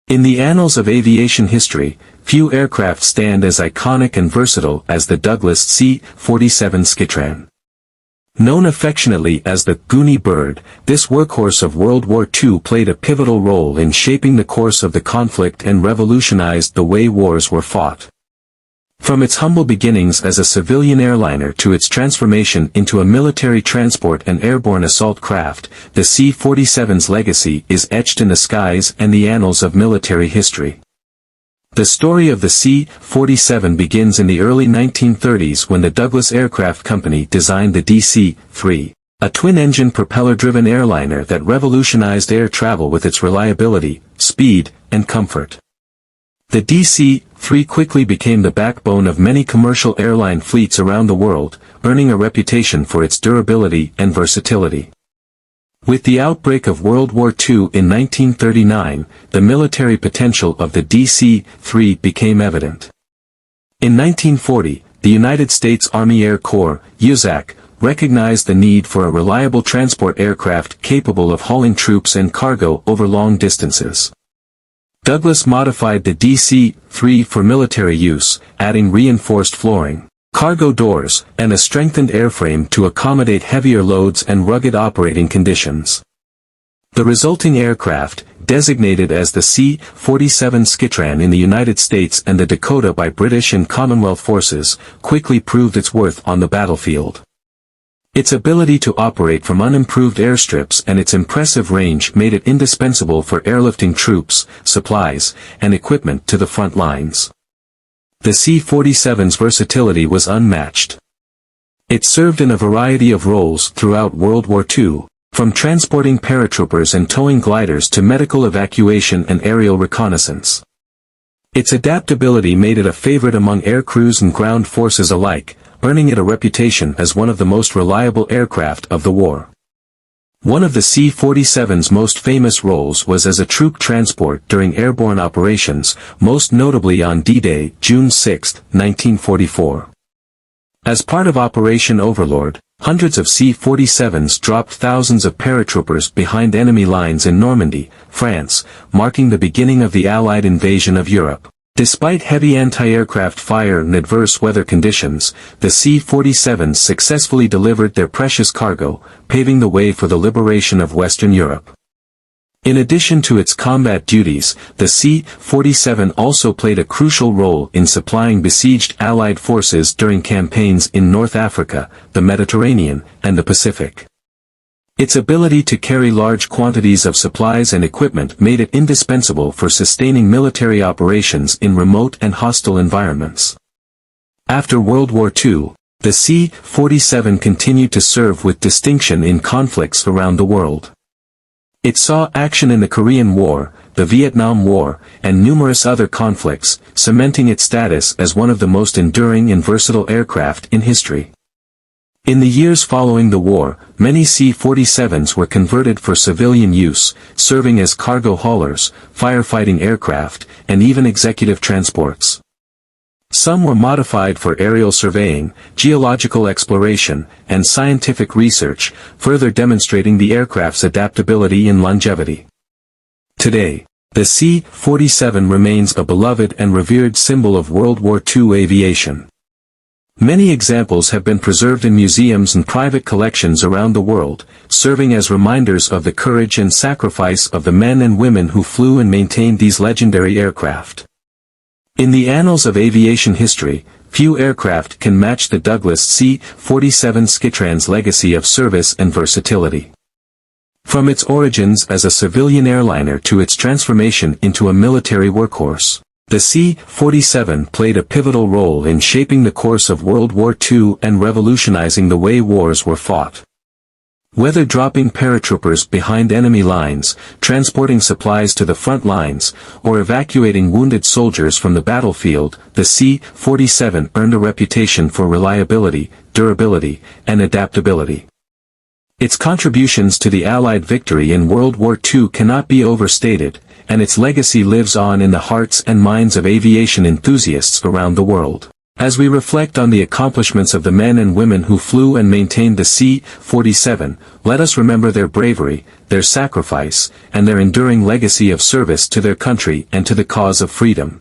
In the annals of aviation history, few aircraft stand as iconic and versatile as the Douglas C-47 Skytrain. Known affectionately as the Goonie Bird, this workhorse of World War II played a pivotal role in shaping the course of the conflict and revolutionized the way wars were fought. From its humble beginnings as a civilian airliner to its transformation into a military transport and airborne assault craft, the C-47's legacy is etched in the skies and the annals of military history. The story of the C-47 begins in the early 1930s when the Douglas Aircraft Company designed the DC-3, a twin-engine propeller-driven airliner that revolutionized air travel with its reliability, speed, and comfort. The DC-3 quickly became the backbone of many commercial airline fleets around the world, earning a reputation for its durability and versatility. With the outbreak of World War II in 1939, the military potential of the DC-3 became evident. In 1940, the United States Army Air Corps, USAC, recognized the need for a reliable transport aircraft capable of hauling troops and cargo over long distances. Douglas modified the DC-3 for military use, adding reinforced flooring, cargo doors, and a strengthened airframe to accommodate heavier loads and rugged operating conditions. The resulting aircraft, designated as the C-47 Skytrain in the United States and the Dakota by British and Commonwealth forces, quickly proved its worth on the battlefield. Its ability to operate from unimproved airstrips and its impressive range made it indispensable for airlifting troops, supplies, and equipment to the front lines. The C-47's versatility was unmatched. It served in a variety of roles throughout World War II, from transporting paratroopers and towing gliders to medical evacuation and aerial reconnaissance. Its adaptability made it a favorite among air crews and ground forces alike, earning it a reputation as one of the most reliable aircraft of the war. One of the C-47's most famous roles was as a troop transport during airborne operations, most notably on D-Day, June 6, 1944. As part of Operation Overlord, hundreds of C-47s dropped thousands of paratroopers behind enemy lines in Normandy, France, marking the beginning of the Allied invasion of Europe. Despite heavy anti-aircraft fire and adverse weather conditions, the C-47s successfully delivered their precious cargo, paving the way for the liberation of Western Europe. In addition to its combat duties, the C-47 also played a crucial role in supplying besieged Allied forces during campaigns in North Africa, the Mediterranean, and the Pacific. Its ability to carry large quantities of supplies and equipment made it indispensable for sustaining military operations in remote and hostile environments. After World War II, the C-47 continued to serve with distinction in conflicts around the world. It saw action in the Korean War, the Vietnam War, and numerous other conflicts, cementing its status as one of the most enduring and versatile aircraft in history. In the years following the war, many C-47s were converted for civilian use, serving as cargo haulers, firefighting aircraft, and even executive transports. Some were modified for aerial surveying, geological exploration, and scientific research, further demonstrating the aircraft's adaptability and longevity. Today, the C-47 remains a beloved and revered symbol of World War II aviation. Many examples have been preserved in museums and private collections around the world, serving as reminders of the courage and sacrifice of the men and women who flew and maintained these legendary aircraft. In the annals of aviation history, few aircraft can match the Douglas C-47 Skytrain's legacy of service and versatility. From its origins as a civilian airliner to its transformation into a military workhorse, the C-47 played a pivotal role in shaping the course of World War II and revolutionizing the way wars were fought. Whether dropping paratroopers behind enemy lines, transporting supplies to the front lines, or evacuating wounded soldiers from the battlefield, the C-47 earned a reputation for reliability, durability, and adaptability. Its contributions to the Allied victory in World War II cannot be overstated, and its legacy lives on in the hearts and minds of aviation enthusiasts around the world. As we reflect on the accomplishments of the men and women who flew and maintained the C-47, let us remember their bravery, their sacrifice, and their enduring legacy of service to their country and to the cause of freedom.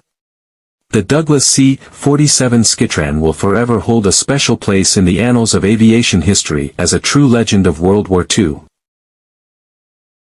The Douglas C-47 Skytrain will forever hold a special place in the annals of aviation history as a true legend of World War II.